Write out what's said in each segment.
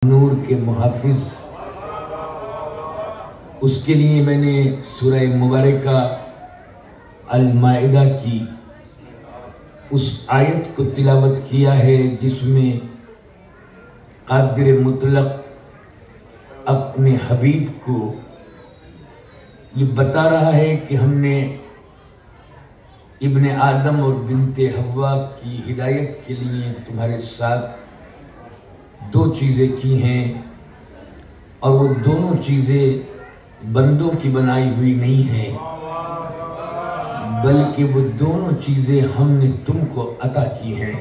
نور کے محافظ، اس کے لیے میں نے سورہ مبارکہ المائدہ کی اس آیت کو تلاوت کیا ہے جس میں قادر مطلق اپنے حبیب کو یہ بتا رہا ہے کہ ہم نے ابن آدم اور بنت حوا کی ہدایت کے لیے تمہارے ساتھ دو چیزیں کی ہیں، اور وہ دونوں چیزیں بندوں کی بنائی ہوئی نہیں ہیں، بلکہ وہ دونوں چیزیں ہم نے تم کو عطا کی ہیں۔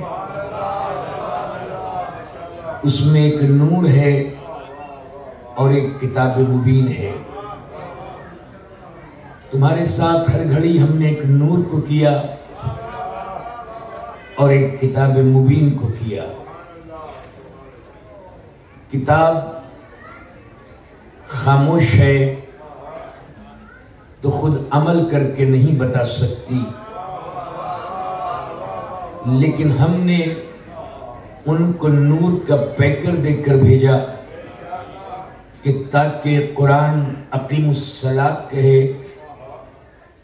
اس میں ایک نور ہے اور ایک کتاب مبین ہے۔ تمہارے ساتھ ہر گھڑی ہم نے ایک نور کو کیا اور ایک کتاب مبین کو کیا۔ کتاب خاموش ہے تو خود عمل کر کے نہیں بتا سکتی، لیکن ہم نے ان کو نور کا پیکر دے کر بھیجا کہ تاکہ قرآن اقیم الصلاۃ کہے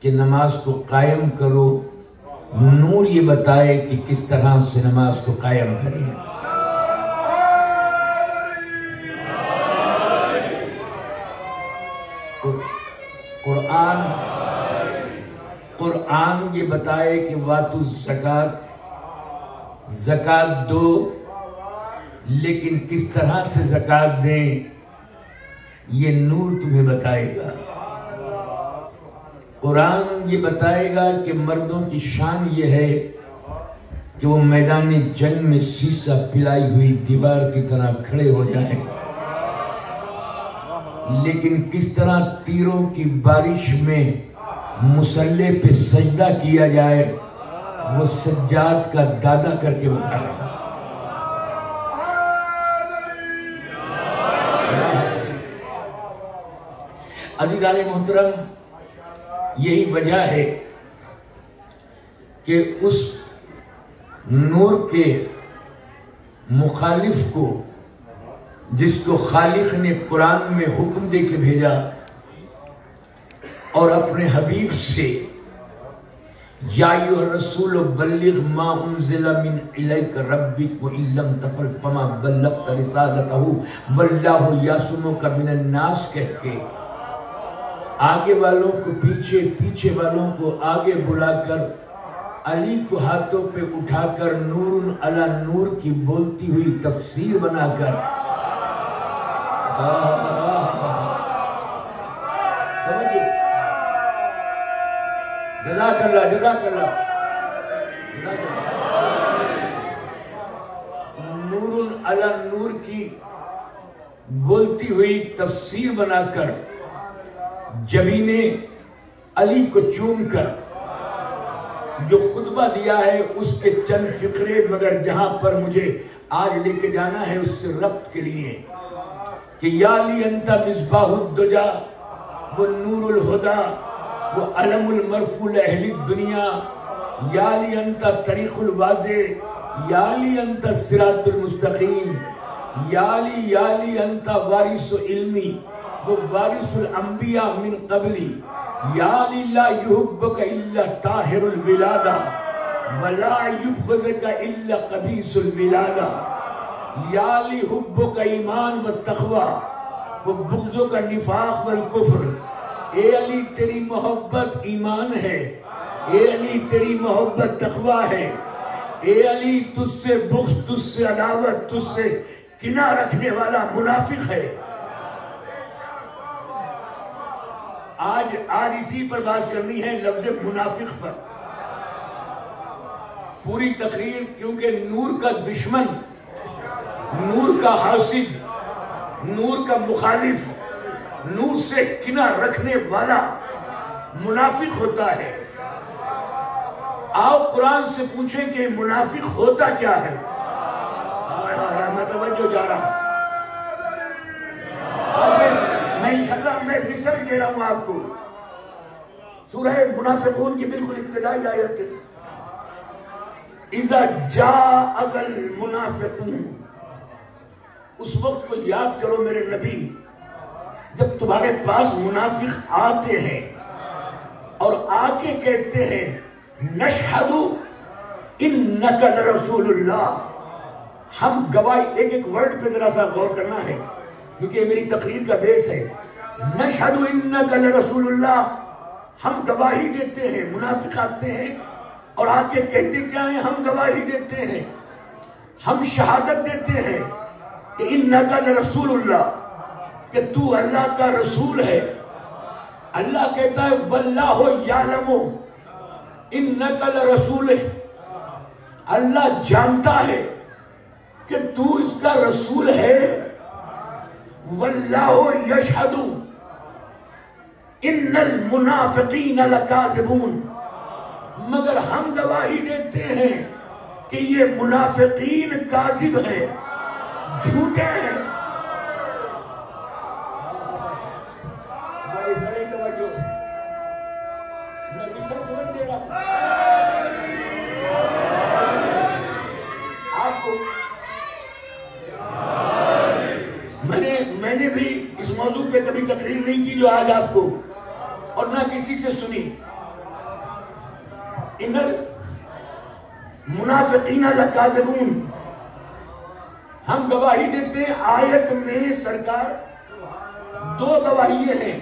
کہ نماز کو قائم کرو، نور یہ بتائے کہ کس طرح سے نماز کو قائم کریں۔ قرآن یہ بتائے کہ واتو الزکوٰۃ، زکوٰۃ دو، لیکن کس طرح سے زکوٰۃ دیں یہ نور تمہیں بتائے گا۔ قرآن یہ بتائے گا کہ مردوں کی شان یہ ہے کہ وہ میدان جنگ میں سیسا پلائی ہوئی دیوار کی طرح کھڑے ہو جائیں، لیکن کس طرح تیروں کی بارش میں مسلح پہ سجدہ کیا جائے وہ سجاد کا دادا کر کے بتائے۔ عزیزان محترم، یہی وجہ ہے کہ اس نور کے مخالف کو، جس کو خالق نے قرآن میں حکم دے کے بھیجا اور اپنے حبیب سے یا ایھا الرسول بلغ ما انزل من الیک ربک وان لم تفعل فما بلغت رسالتہ واللہ یعصمک من الناس کہہ کے آگے والوں کو پیچھے، پیچھے والوں کو آگے بلا کر علی کو ہاتھوں پہ اٹھا کر نور علی نور کی بولتی ہوئی تفسیر بنا کر جزاک اللہ، جزاک اللہ، نور علی نور کی بولتی ہوئی تفسیر بنا کر جبین علی کو چوم کر جو خطبہ دیا ہے اس کے چند فقرے، مگر جہاں پر مجھے آج لے کے جانا ہے اس سے ربط کے لیے کہ یا علی انت مصباح الدجا وہ نور الہدا وہ علم المرفوع اہل الدنیا، یا علی انت طریق الواضح، یا علی انت الصراط المستقیم، یا علی انت وارث علمی وہ وارث الانبیاء من قبلی، یا علی لا یحبک الا طاہر الولادہ ولا یبغضک الا قبیح الولادہ، یا علی حبک ایمان و تقوی وہ بغض کا نفاق والکفر، اے علی تیری محبت ایمان ہے، اے علی تیری محبت تقوی ہے، اے علی تجھ سے بغض، تجھ سے عداوت، تجھ سے کنہ رکھنے والا منافق ہے۔ آج اسی پر بات کرنی ہے، لفظ منافق پر پوری تقریر، کیونکہ نور کا دشمن، نور کا حاسد، نور کا مخالف، نور سے کنہ رکھنے والا منافق ہوتا ہے۔ آپ قرآن سے پوچھیں کہ منافق ہوتا کیا ہے؟ میں توجہ چاہ رہا ہوں، میں انشاءاللہ میں ریسرچ دے رہا ہوں آپ کو۔ سورہ منافقون کی بالکل ابتدائی آیت ہے، اذا جاءک المنافقون اس وقت کو یاد کرو میرے نبی جب تمہارے پاس منافق آتے ہیں اور آ کے کہتے ہیں نشہد انک لرسول اللہ، ہم گواہی، ایک ایک ورڈ پہ ذرا سا غور کرنا ہے کیونکہ یہ میری تقریر کا بیس ہے. نشہد انک لرسول اللہ، ہم گواہی دیتے ہیں. منافق آتے ہیں اور آ کے کہتے کیا ہیں؟ ہم گواہی دیتے ہیں، ہم شہادت دیتے ہیں کہ انک لرسول اللہ، کہ تو اللہ کا رسول ہے. اللہ کہتا ہے واللہ یعلم انک لرسول، اللہ جانتا ہے کہ تو اس کا رسول ہے. واللہ یشہد ان المنافقین لکاذبون، مگر ہم گواہی دیتے ہیں کہ یہ منافقین کاذب ہیں، جھوٹے ہیں. بڑے توجہ، میں ریفرنس دے رہا ہوں آپ کو. میں نے بھی اس موضوع پہ کبھی تقریر نہیں کی جو آج آپ کو، اور نہ کسی سے سنی. ان المنافقین لکاذبون، ہم گواہی دیتے ہیں. آیت میں سرکار دو گواہیاں ہیں.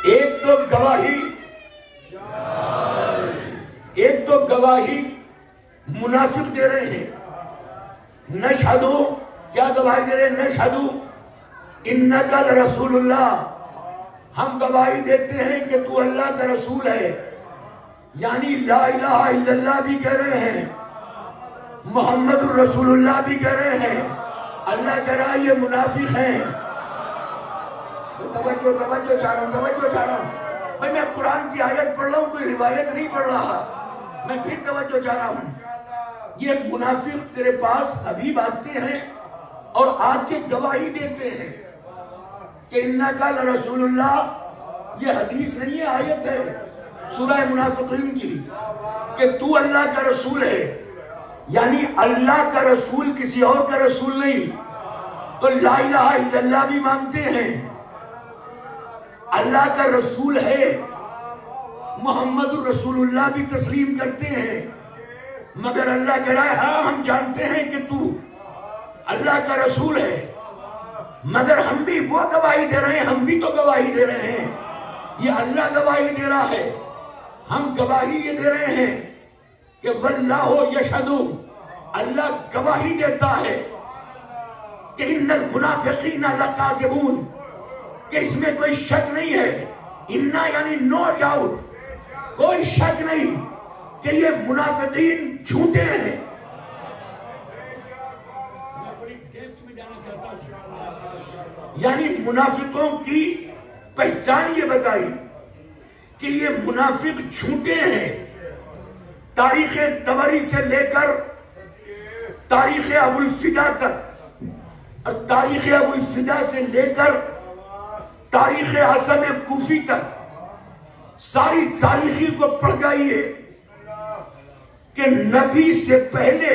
ایک تو گواہی منافق دے رہے ہیں، نشہدو، کیا گواہی دے رہے ہیں؟ نشہدو انک لرسول اللہ، ہم گواہی دیتے ہیں کہ تو اللہ کا رسول ہے. یعنی لا الہ الا اللہ بھی کہہ رہے ہیں، محمد الرسول اللہ بھی کہہ رہے ہیں. اللہ کہہ رہا ہے یہ منافق ہیں. توجہ چاہ رہا ہوں بھائی، میں قرآن کی آیت پڑھ رہا ہوں، کوئی روایت نہیں پڑھ رہا. میں پھر توجہ چاہ رہا ہوں. یہ منافق تیرے پاس حبیب آتے ہیں اور آ کے گواہی دیتے ہیں کہ انک لرسول اللہ. یہ حدیث نہیں ہے، آیت ہے سورہ منافقین کی کہ تو اللہ کا رسول ہے. یعنی اللہ کا رسول کسی اور کا رسول نہیں. تو لا الہ الا اللہ بھی مانتے ہیں، اللہ کا رسول ہے، محمد الرسول اللہ بھی تسلیم کرتے ہیں. مگر اللہ کہہ رہا ہے ہاں ہم جانتے ہیں کہ تو اللہ کا رسول ہے، مگر ہم بھی وہ گواہی دے رہے ہیں، ہم بھی تو گواہی دے رہے ہیں. یہ اللہ گواہی دے رہا ہے، ہم گواہی یہ دے رہے ہیں کہ واللہ یشہد، اللہ گواہی دیتا ہے کہ ان المنافقین لکاذبون، کہ اس میں کوئی شک نہیں ہے. انا یعنی نو ڈاؤٹ، کوئی شک نہیں کہ یہ منافقین جھوٹے ہیں. میں بڑی ڈیپتھ میں جانا چاہتا ہوں. یعنی منافقوں کی پہچان یہ بتائی کہ یہ منافق جھوٹے ہیں. تاریخ طبری سے لے کر تاریخ ابوالفدا تک، اور تاریخ ابوالفدا سے لے کر تاریخ حسن کوفی تک ساری تاریخی کو پڑھ گئیے کہ نبی سے پہلے،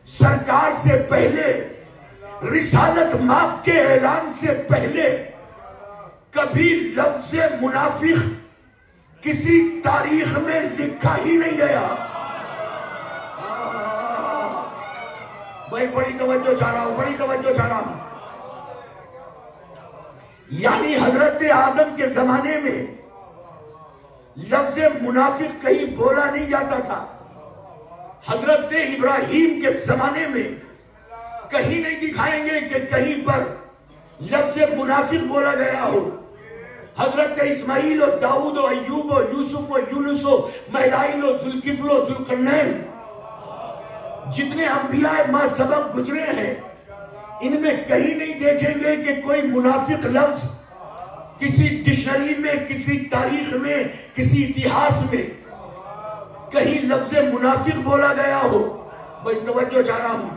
سرکار سے پہلے، رسالت مآب کے اعلان سے پہلے کبھی لفظ منافق کسی تاریخ میں لکھا ہی نہیں گیا. بڑی توجہ چاہ رہا ہوں. یعنی حضرت آدم کے زمانے میں لفظ منافق کہیں بولا نہیں جاتا تھا. حضرت ابراہیم کے زمانے میں کہیں نہیں دکھائیں گے کہ کہیں پر لفظ منافق بولا گیا ہو. حضرت اسماعیل و داؤد و ایوب و یوسف و یونس و مہلائل و ذوالکفل و ذوالقرنین، جتنے انبیاء ما سبق گزرے ہیں، ان میں کہیں نہیں دیکھیں گے کہ کوئی منافق لفظ کسی ڈکشنری میں، کسی تاریخ میں، کسی اتہاس میں کہیں لفظ منافق بولا گیا ہو. بھائی توجہ چاہ رہا ہوں.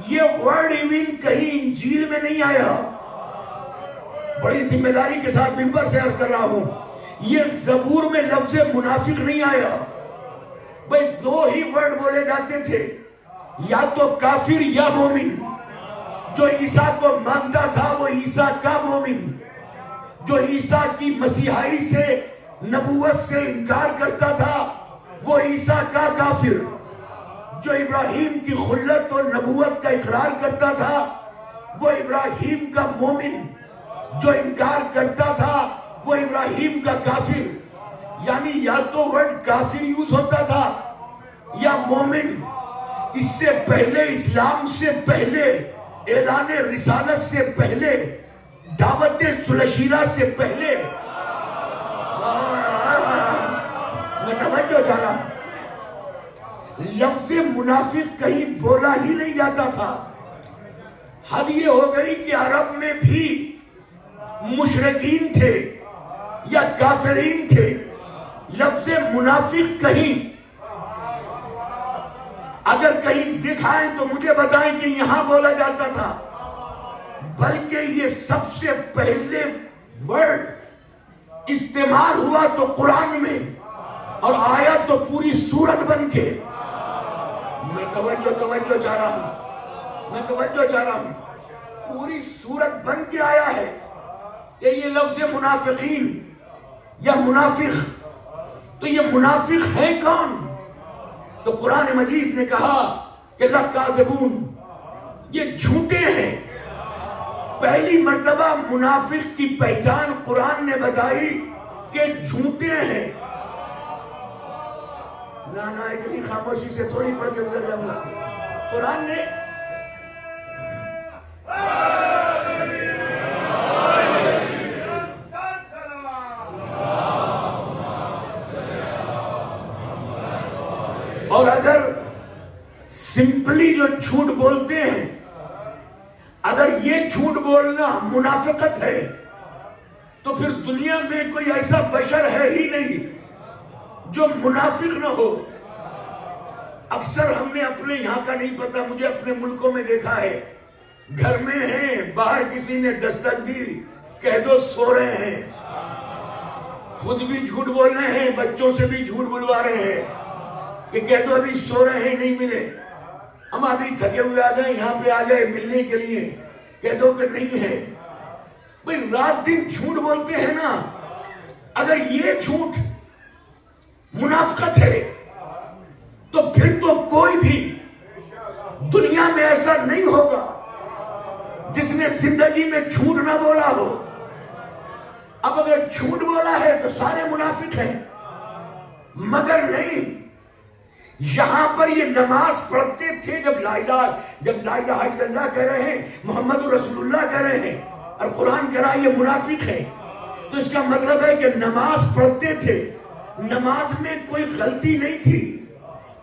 یہ ورڈ ایون کہیں انجیل میں نہیں آیا. بڑی ذمہ داری کے ساتھ منبر سے عرض کر رہا ہوں، یہ زبور میں لفظ منافق نہیں آیا. بھائی دو ہی ورڈ بولے جاتے تھے، یا تو کافر یا مومن. جو عیسیٰ کو مانتا تھا وہ عیسیٰ کا مومن، جو عیسیٰ کی مسیحائی سے نبوت سے انکار کرتا تھا وہ عیسیٰ کا کافر، جو ابراہیم کی خلت اور نبوت کا اقرار کرتا تھا وہ ابراہیم کا مومن، جو انکار کرتا تھا وہ ابراہیم کا کافر۔ یعنی یا تو ورڈ کافر یوز ہوتا تھا یا مومن۔ اس سے پہلے، اسلام سے پہلے، اعلان رسالت سے پہلے، دعوت سلشیرہ سے پہلے، میں توجہ چاہ رہا ہوں، لفظ منافق کہیں بولا ہی نہیں جاتا تھا۔ حد یہ ہو گئی کہ عرب میں بھی مشرکین تھے یا کافرین تھے، لفظ منافق کہیں اگر کہیں دکھائیں تو مجھے بتائیں کہ یہاں بولا جاتا تھا، بلکہ یہ سب سے پہلے ورڈ استعمال ہوا تو قرآن میں، اور آیا تو پوری سورت بن کے۔ میں توجہ چاہ رہا ہوں، پوری سورت بن کے آیا ہے کہ یہ لفظ منافقین یا منافق، تو یہ منافق ہے کون؟ تو قرآن مجید نے کہا کہ لَكَاذِبُونَ، یہ جھوٹے ہیں۔ پہلی مرتبہ منافق کی پہچان قرآن نے بتائی کہ جھوٹے ہیں۔ نا اتنی خاموشی سے تھوڑی پڑھ کے گزر جاؤں گا۔ قرآن نے اور اگر سمپلی جو جھوٹ بولتے ہیں، اگر یہ جھوٹ بولنا منافقت ہے تو پھر دنیا میں کوئی ایسا بشر ہے ہی نہیں جو منافق نہ ہو۔ اکثر ہم نے اپنے یہاں کا نہیں پتا، مجھے اپنے ملکوں میں دیکھا ہے، گھر میں ہیں، باہر کسی نے دستک دی، کہہ دو سو رہے ہیں، خود بھی جھوٹ بول رہے ہیں، بچوں سے بھی جھوٹ بلوا رہے ہیں کہ کہہ دو ابھی سو رہے ہیں، نہیں ملے، ہم ابھی تھکے ہوئے آ گئے، یہاں پہ آ گئے ملنے کے لیے، کہہ دو کہ نہیں ہے۔ بھئی رات دن جھوٹ بولتے ہیں نا، اگر یہ جھوٹ منافقت ہے تو پھر تو کوئی بھی دنیا میں ایسا نہیں ہوگا جس نے زندگی میں جھوٹ نہ بولا ہو۔ اب اگر جھوٹ بولا ہے تو سارے منافق ہیں، مگر نہیں، یہاں پر یہ نماز پڑھتے تھے جب لا الہ الا اللہ کہہ رہے ہیں، محمد رسول اللہ کہہ رہے ہیں، اور قرآن کہہ رہا ہے یہ منافق ہے، تو اس کا مطلب ہے کہ نماز پڑھتے تھے، نماز میں کوئی غلطی نہیں تھی،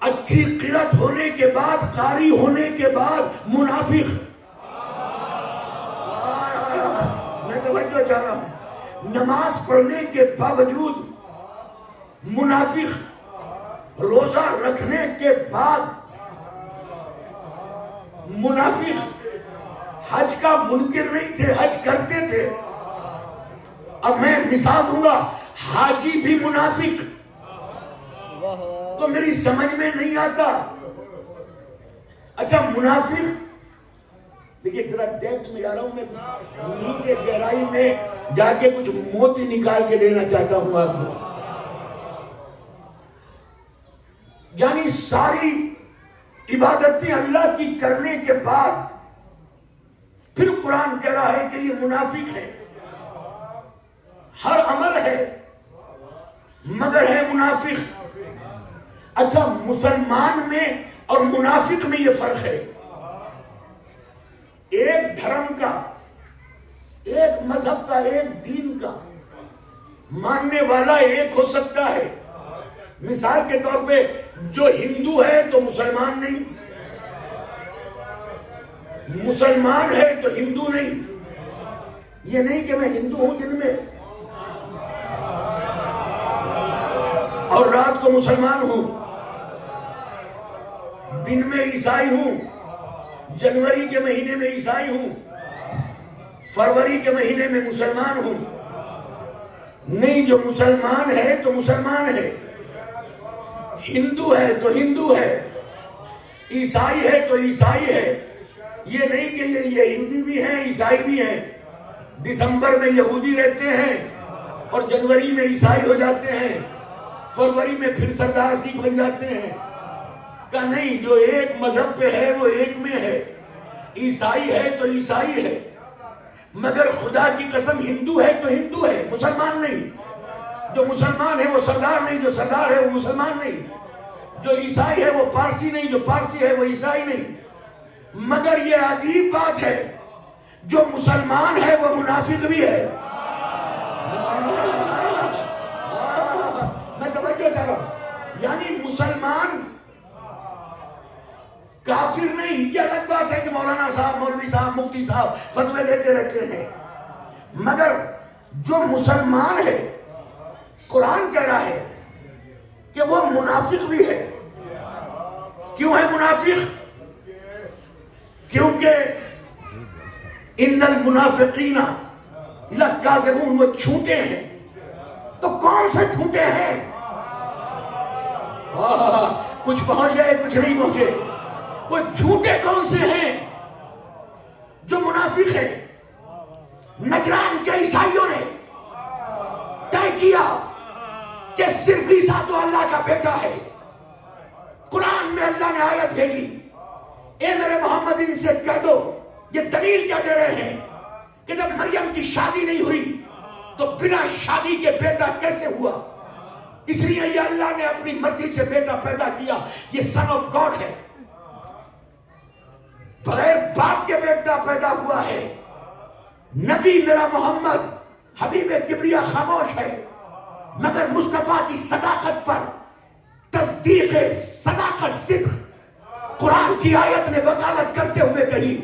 اچھی قرأت ہونے کے بعد، قاری ہونے کے بعد منافق۔ میں توجہ چاہ رہا ہوں، نماز پڑھنے کے باوجود منافق، روزہ رکھنے کے بعد منافق، حج کا منکر نہیں تھے، حج کرتے تھے۔ اب میں مثال دوں گا، حاجی بھی منافق، تو میری سمجھ میں نہیں آتا۔ اچھا منافق، دیکھئے ذرا ڈیپتھ میں جا رہا ہوں، میں کچھ نیچے گہرائی میں جا کے کچھ موتی نکال کے دینا چاہتا ہوں آپ کو۔ یعنی ساری عبادتیں اللہ کی کرنے کے بعد پھر قرآن کہہ رہا ہے کہ یہ منافق ہے، ہر عمل ہے مگر ہے منافق۔ اچھا مسلمان میں اور منافق میں یہ فرق ہے، ایک دھرم کا، ایک مذہب کا، ایک دین کا ماننے والا ایک ہو سکتا ہے۔ مثال کے طور پہ جو ہندو ہے تو مسلمان نہیں، مسلمان ہے تو ہندو نہیں۔ یہ نہیں کہ میں ہندو ہوں دن میں اور رات کو مسلمان ہوں، دن میں عیسائی ہوں، جنوری کے مہینے میں عیسائی ہوں، فروری کے مہینے میں مسلمان ہوں۔ نہیں، جو مسلمان ہے تو مسلمان ہے، ہندو ہے تو ہندو ہے، عیسائی ہے تو عیسائی ہے، یہ نہیں کہ یہ یہودی بھی ہیں عیسائی بھی ہیں، دسمبر میں یہودی رہتے ہیں اور جنوری میں عیسائی ہو جاتے ہیں، فروری میں پھر سردار سکھ بن جاتے ہیں. کہ نہیں، جو ایک مذہب پہ ہے وہ ایک میں ہے. عیسائی ہے تو عیسائی ہے، مگر خدا کی قسم ہندو ہے تو ہندو ہے، مسلمان نہیں. جو مسلمان ہے وہ سردار نہیں، جو سردار ہے وہ مسلمان نہیں. جو عیسائی ہے وہ پارسی نہیں، جو پارسی ہے وہ عیسائی نہیں. مگر یہ عجیب بات ہے، جو مسلمان ہے وہ منافق بھی ہے. میں توجہ چاہ رہا ہوں، یعنی مسلمان کافر نہیں. یہ الگ بات ہے کہ مولانا صاحب، مولوی صاحب، مفتی صاحب فتوے دیتے رہتے ہیں، مگر جو مسلمان ہے قرآن کہہ رہا ہے کہ وہ منافق بھی ہے. کیوں ہے منافق؟ کیونکہ ان المنافقین لکاذبون، وہ جھوٹے ہیں. تو کون سے جھوٹے ہیں؟ کچھ پہنچ گئے کچھ نہیں پہنچے. وہ جھوٹے کون سے ہیں؟ جو منافق ہیں. نجران کے عیسائیوں نے طے کیا کہ صرف عیسیٰ تو اللہ کا بیٹا ہے. قرآن میں اللہ نے آیت بھیجی، اے میرے محمد ان سے کہہ دو. یہ دلیل کیا دے رہے ہیں کہ جب مریم کی شادی نہیں ہوئی تو بنا شادی کے بیٹا کیسے ہوا؟ اس لیے یہ اللہ نے اپنی مرضی سے بیٹا پیدا کیا. یہ سن آف گاڈ ہے، بغیر باپ کے بیٹا پیدا ہوا ہے. نبی میرا محمد حبیب کبریا خاموش ہے، مگر مصطفیٰ کی صداقت پر تصدیق صداقت صدق قرآن کی آیت نے وکالت کرتے ہوئے کہی،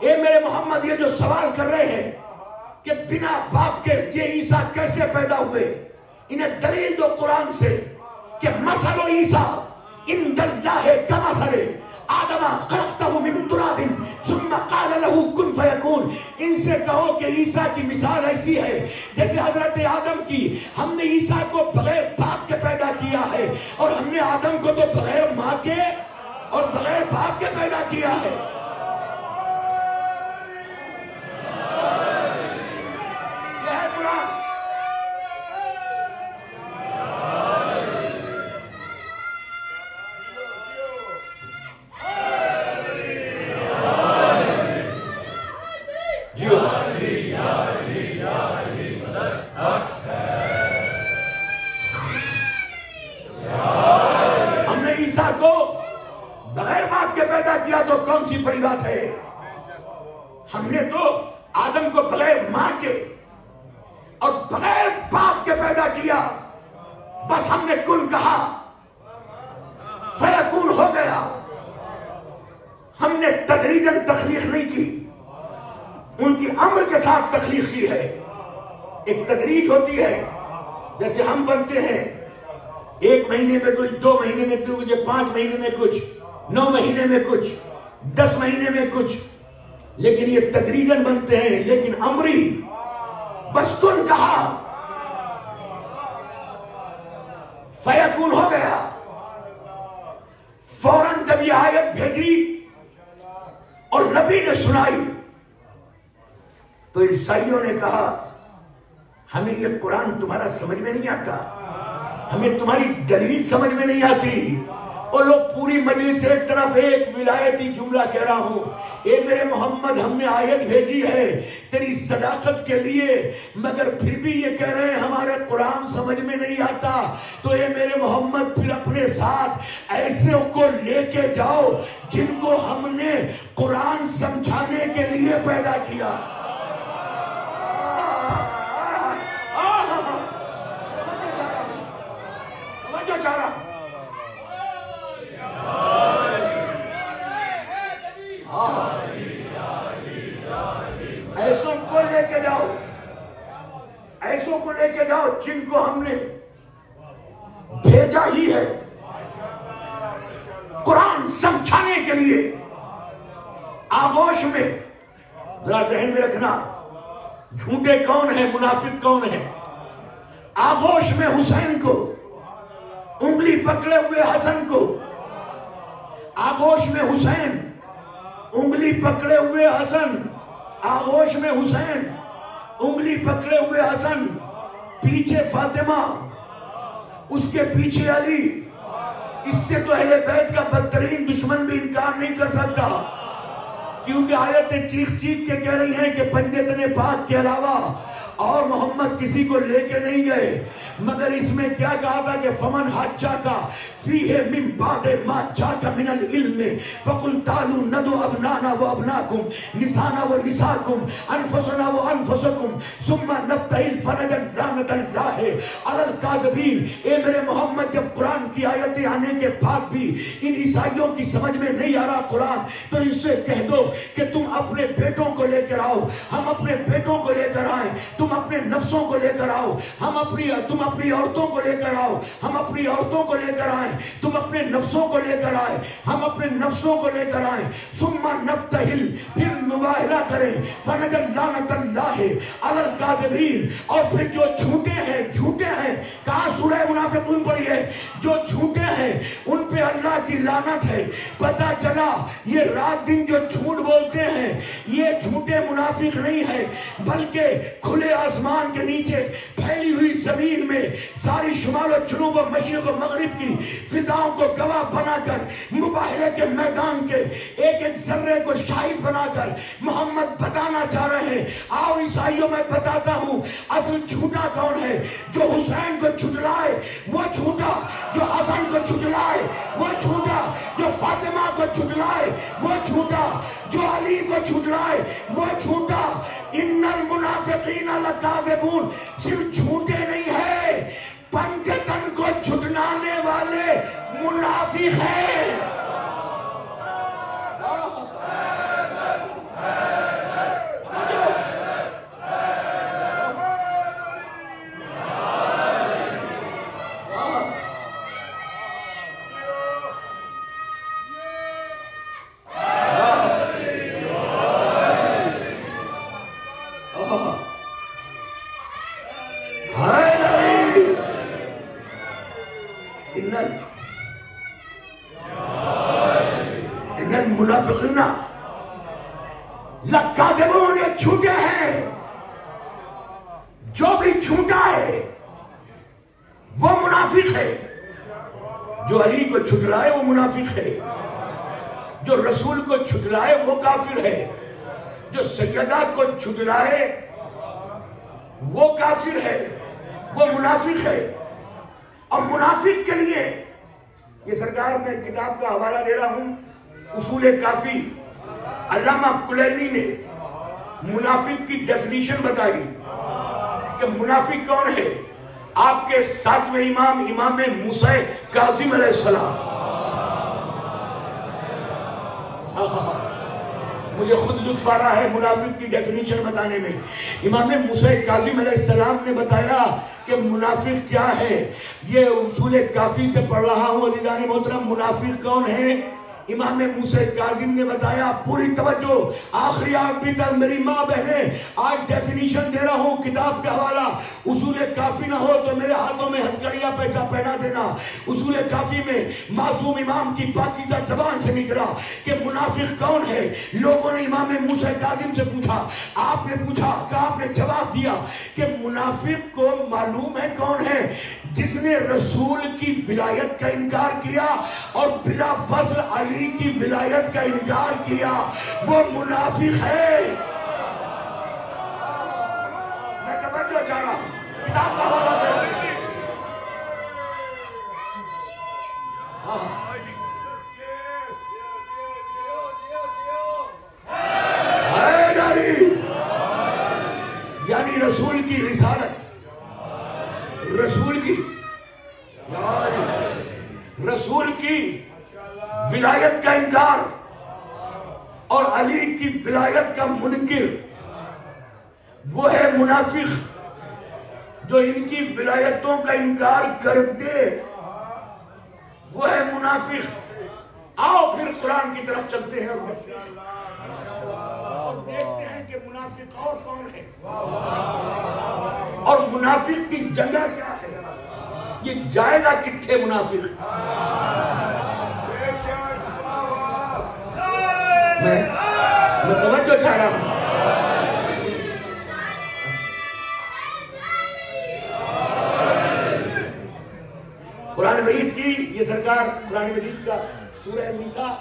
اے میرے محمد یہ جو سوال کر رہے ہیں کہ بنا باپ کے یہ عیسیٰ کیسے پیدا ہوئے، انہیں دلیل دو قرآن سے کہ مثل عیسیٰ عند اللہ کمثل آدم خلقتہ من تراب ثم قال له کن فیکون. ان سے کہو کہ عیسیٰ کی مثال ایسی ہے جیسے حضرت آدم کی. ہم نے عیسیٰ کو بغیر باپ کے پیدا کیا ہے، اور ہم نے آدم کو تو بغیر ماں کے اور بغیر باپ کے پیدا کیا ہے. یہ ہے قرآن. تو کون سی بڑی بات ہے؟ ہم نے تو آدم کو بغیر ماں کے اور بغیر باپ کے پیدا کیا. بس ہم نے کن کہا، فیکون ہو گیا. ہم نے تدریجاً تخلیق نہیں کی، ان کی امر کے ساتھ تخلیق کی ہے. ایک تدریج ہوتی ہے، جیسے ہم بنتے ہیں 1 مہینے میں کچھ، 2 مہینے میں کچھ، 5 مہینے میں کچھ، 9 مہینے میں کچھ، 10 مہینے میں کچھ، لیکن یہ تدریجاً بنتے ہیں. لیکن امری بس کن کہا فیکون ہو گیا. فوراً جب یہ آیت بھیجی اور نبی نے سنائی تو عیسائیوں نے کہا ہمیں یہ قرآن تمہارا سمجھ میں نہیں آتا، ہمیں تمہاری دلیل سمجھ میں نہیں آتی. اور لوگ پوری مجلس ایک طرف ایک ولایتی جملہ کہہ رہا ہوں، اے میرے محمد ہم نے آیت بھیجی ہے تیری صداقت کے لیے، مگر پھر بھی یہ کہہ رہے ہیں ہمارے قرآن سمجھ میں نہیں آتا. تو اے میرے محمد پھر اپنے ساتھ ایسے کو لے کے جاؤ جن کو ہم نے قرآن سمجھانے کے لیے پیدا کیا. ایسوں کو لے کے جاؤ، ایسوں کو لے کے جاؤ جن کو ہم نے بھیجا ہی ہے قرآن سمجھانے کے لیے. آغوش میں ذرا ذہن میں رکھنا، جھوٹے کون ہیں، منافق کون ہیں. آغوش میں حسین کو، انگلی پکڑے ہوئے حسن کو، آغوش میں حسین انگلی پکڑے ہوئے حسن، آغوش میں حسین، انگلی پکڑے ہوئے حسن، پیچھے فاطمہ، اس کے پیچھے علی. اس سے تو اہل بیت کا بدترین دشمن بھی انکار نہیں کر سکتا، کیونکہ آیتیں چیخ چیخ کے کہہ رہی ہیں کہ پنجتن پاک کے علاوہ اور محمد کسی کو لے کے نہیں گئے. مگر اس میں کیا کہا تھا کہ فمن حجاکا فیہ من بعد ما جاک من العلم فقل تعالوا ندعو ابنانا و ابناکم نسانا و نساکم انفسنا و انفسکم ثم نبتہل فنجد لعنت اللہ علی الکاذبین. اے میرے محمد، جب قرآن کی آیتیں آنے کے بعد بھی ان عیسائیوں کی سمجھ میں نہیں آ رہا قرآن، تو ان سے کہہ دو کہ تم اپنے بیٹوں کو لے کر آؤ، ہم اپنے بیٹوں کو لے کر آئیں. تم اپنے نفسوں کو لے کر آؤ، تم اپنی عورتوں کو لے کر آؤ، ہم اپنی عورتوں کو لے کر آئیں. تم اپنے نفسوں کو لے کر آئے، ہم اپنے نفسوں کو لے کر آئیں. ثم نبتہل، پھر مباہلہ کریں. فنجد لعنت اللہ علی الکاذبین، اور پھر جو جھوٹے ہیں کہاں سورہ منافقون پڑھی ہے، جو جھوٹے ہیں ان پہ اللہ کی لعنت ہے. پتہ چلا یہ رات دن جو جھوٹ بولتے ہیں یہ جھوٹے منافق نہیں ہیں، بلکہ کھلے آسمان کے نیچے پھیلی ہوئی زمین میں ساری شمال و جنوب و مشرق و مغرب کی فضاؤں کو گواہ بنا کر، مباہلے کے میدان کے ایک ایک ذرے کو شاہد بنا کر محمد بتانا چاہ رہے ہیں. آؤ عیسائیوں میں بتاتا ہوں اصل جھوٹا کون ہے. جو حسین کو جھٹلائے وہ جھوٹا، جو حسن کو جھٹلائے وہ جھوٹا، جو فاطمہ کو جھٹلائے وہ جھوٹا، جو علی کو جھٹلائے وہ جھوٹا. ان المنافقین لکاذبون، صرف جھوٹے نہیں ہیں، پنجتن کو جھٹلانے والے منافق ہیں. منافقین لکاذبون، یہ جھوٹے ہیں. جو بھی جھوٹا ہے وہ منافق ہے. جو علی کو جھٹلائے وہ منافق ہے، جو رسول کو جھٹلائے وہ کافر ہے، جو سیدہ کو جھٹلائے وہ کافر ہے، وہ منافق ہے. اور منافق کے لیے یہ سرکار میں کتاب کا حوالہ دے رہا ہوں، اصول کافی. علامہ کلینی نے منافق کی ڈیفینیشن بتائی کہ منافق کون ہے. آپ کے ساتویں امام موسیٰ کاظم علیہ السلام. مجھے خود لطف آ رہا ہے منافق کی ڈیفینیشن بتانے میں. امام موسیٰ کاظم علیہ السلام نے بتایا کہ منافق کیا ہے. یہ اصول کافی سے پڑھ رہا ہوں عزیزان محترم. منافق کون ہے؟ امام موسیٰ کاظم نے بتایا. پوری توجہ، آخری آخری تک میری ماں بہنیں، آج ڈیفینیشن دے رہا ہوں کتاب کا حوالہ. اصول کافی نہ ہو تو میرے ہاتھوں میں ہتھکڑیاں پہنا دینا. اصول کافی میں معصوم امام کی پاکیزہ زبان سے نکلا کہ منافق کون ہے. لوگوں نے امام موسیٰ کاظم سے پوچھا، آپ نے پوچھا کہ آپ نے جواب دیا کہ منافق کو معلوم ہے کون ہے؟ جس نے رسول کی ولایت کا انکار کیا اور بلا فضل علی کی ولایت کا انکار کیا، وہ منافق ہے. میں توجہ چاہ رہا ہوں، کتاب کا حوالہ دے رہا ہوں. یعنی رسول کی رسالت، رسول کی ولایت کا انکار اور علی کی ولایت کا منکر، وہ ہے منافق. جو ان کی ولایتوں کا انکار کر دے وہ ہے منافق. آؤ پھر قرآن کی طرف چلتے ہیں اور دیکھتے ہیں کہ منافق اور کون ہے اور منافق کی جگہ کیا ہے. یہ جائے گا کتھے منافق؟ میں میں توجہ چاہ رہا ہوں. قرآن مجید کی یہ سرکار قرآن مجید کا سورہ نساء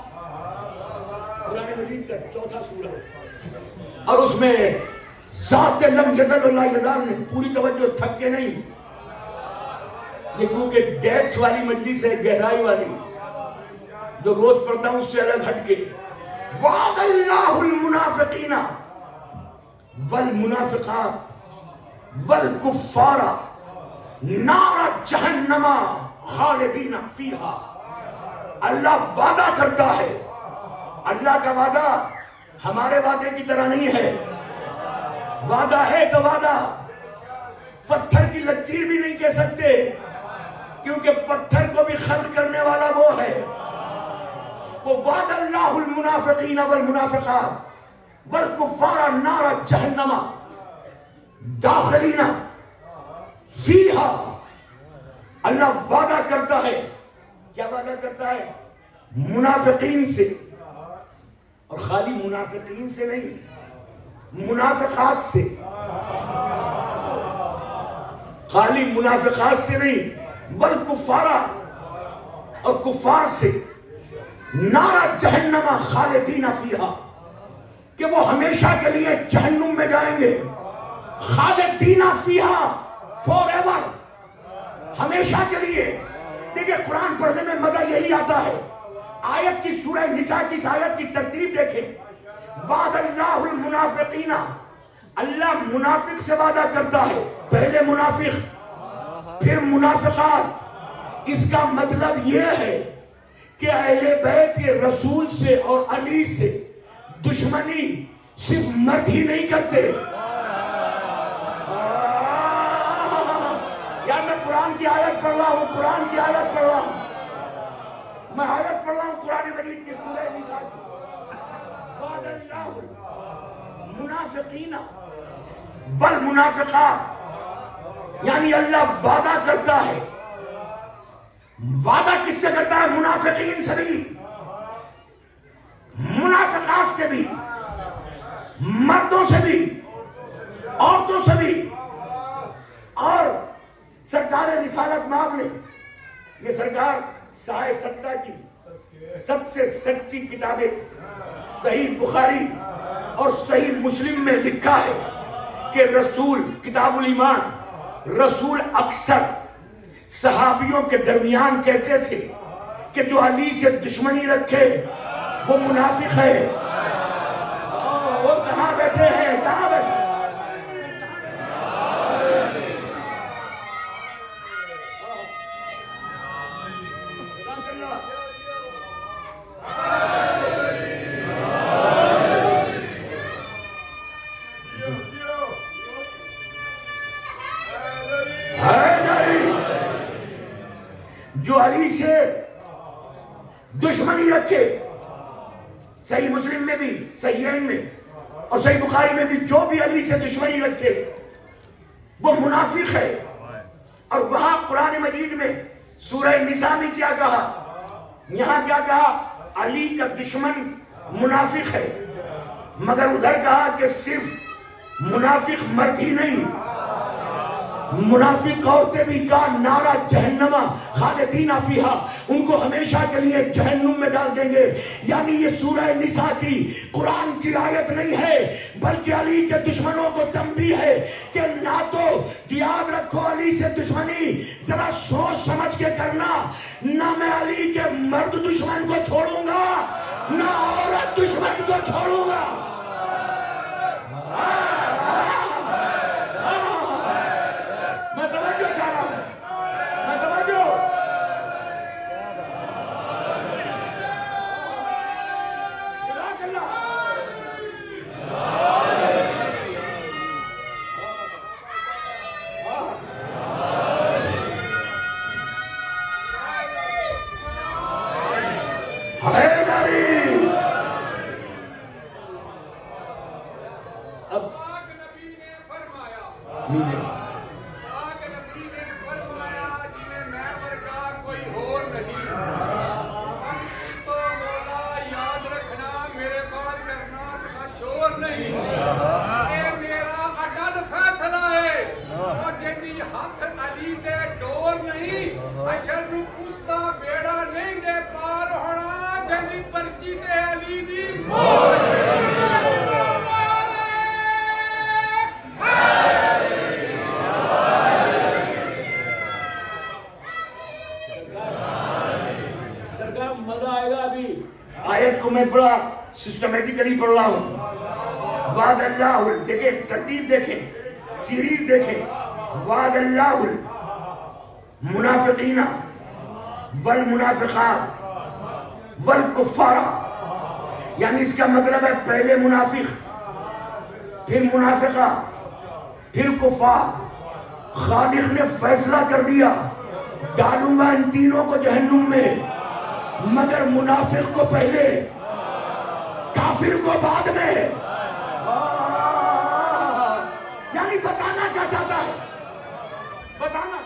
قرآن مجید کا 4تھا سورہ اور اس میں ذات لم یزل اللہ یزال نے پوری توجہ تھک کے نہیں یہ کیونکہ ڈیپتھ والی مجلس ہے گہرائی والی جو روز پڑھتا ہوں اس سے الگ ہٹ کے وعد اللہ المنافقین والمنافقات والکفار نار جہنم خالدین فیہا. اللہ وعدہ کرتا ہے. اللہ کا وعدہ ہمارے وعدے کی طرح نہیں ہے. وعدہ ہے تو وعدہ پتھر کی لکیر بھی نہیں کہہ سکتے کیونکہ پتھر کو بھی خلق کرنے والا وہ ہے. وہ وعد اللہ المنافقین والمنافقات والکفار نار جہنم داخلین فیہا. اللہ وعدہ کرتا ہے. کیا وعدہ کرتا ہے؟ منافقین سے. اور خالی منافقین سے نہیں منافقات سے. خالی منافقات سے نہیں بل کفارہ اور کفار سے نار جہنم خالدین فیہا کہ وہ ہمیشہ کے لیے جہنم میں جائیں گے. خالدین فیہا فور ایور ہمیشہ کے لیے. دیکھیں قرآن پڑھنے میں مزہ یہی آتا ہے. آیت کی سورہ نساء کی آیت کی ترتیب دیکھیں. وعد اللہ المنافقین اللہ منافق سے وعدہ کرتا ہے. پہلے منافق پھر منافقات. اس کا مطلب یہ ہے کہ اہل بیت کے رسول سے اور علی سے دشمنی صرف مرد ہی نہیں کرتے. قرآن کی آیت پڑھ رہا ہوں. قرآن کی آیت پڑھ رہا ہوں. میں آیت پڑھ رہا ہوں قرآن مجید کی سورہ نساء کی. وعد اللہ المنافقین والمنافقات یعنی اللہ وعدہ کرتا ہے. وعدہ کس سے کرتا ہے؟ منافقین سے بھی منافقات سے بھی مردوں سے بھی عورتوں سے بھی. اور سرکار رسالت مآب نے یہ سرکار سائے ستہ کی سب سے سچی کتابیں صحیح بخاری اور صحیح مسلم میں لکھا ہے کہ رسول کتاب الایمان رسول اکثر صحابیوں کے درمیان کہتے تھے کہ جو علی سے دشمنی رکھے وہ منافق ہے. وہ کہاں بیٹھے ہیں؟ کہاں بیٹھے ہیں؟ جو علی سے دشمنی رکھے صحیح مسلم میں بھی صحیحین میں اور صحیح بخاری میں بھی جو بھی علی سے دشمنی رکھے وہ منافق ہے. اور وہاں قرآن مجید میں سورہ نساء میں کیا کہا؟ یہاں کیا کہا؟ علی کا دشمن منافق ہے. مگر ادھر کہا کہ صرف منافق مرد ہی نہیں منافق عورتیں بھی. کہا نارا جہنم خالدین فیہا ان کو ہمیشہ کے لیے جہنم میں ڈال دیں گے. یعنی یہ سورہ نساء کی قرآن کی آیت نہیں ہے بلکہ علی کے دشمنوں کو تنبیہ ہے کہ نہ تو یاد رکھو علی سے دشمنی ذرا سوچ سمجھ کے کرنا. نہ میں علی کے مرد دشمن کو چھوڑوں گا نہ عورت دشمن کو چھوڑوں گا. سسٹمیٹیکلی پڑھ رہا ہوں. وعد اللہ، دیکھیں ترتیب دیکھیں، سیریز دیکھیں. وعد اللہ المنافقین والمنافقات والکفار، یعنی اس کا مطلب ہے پہلے منافق، پھر منافقہ، پھر کفار. خالق نے فیصلہ کر دیا ڈالوں گا ان تینوں کو جہنم میں، مگر منافق کو پہلے، کافر کو بعد میں. یعنی بتانا کیا چاہتا ہے؟ بتانا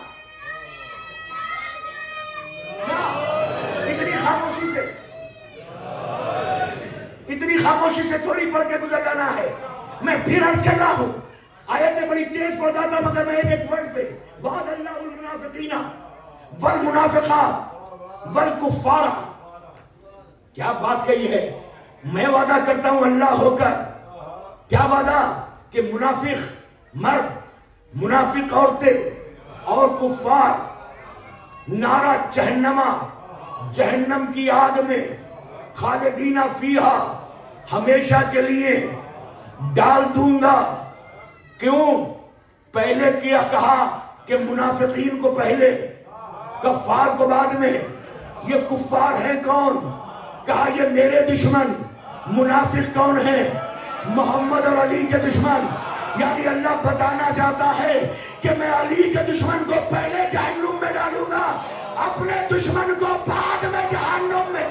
اتنی خاموشی سے تھوڑی پڑھ کے گزر جانا ہے. میں پھر عرض کر رہا ہوں، آیتیں بڑی تیز پڑھ جاتا مگر میں ایک ورڈ پہ. وعد اللہ المنافقین والمنافقات والکفار. کیا بات کہی ہے؟ میں وعدہ کرتا ہوں اللہ ہو کر، کیا وعدہ؟ کہ منافق مرد، منافق عورتیں اور کفار نارا جہنما، جہنم کی آگ میں خالدین فیہا، ہمیشہ کے لیے ڈال دوں گا. کیوں؟ پہلے کیا کہا کہ منافقین کو پہلے، کفار کو بعد میں. یہ کفار ہیں کون؟ کہا یہ میرے دشمن. منافق کون ہیں؟ محمد اور علی کے دشمن. یعنی اللہ بتانا چاہتا ہے کہ میں علی کے دشمن کو پہلے جہنم میں ڈالوں گا، اپنے دشمن کو بعد میں جہنم میں.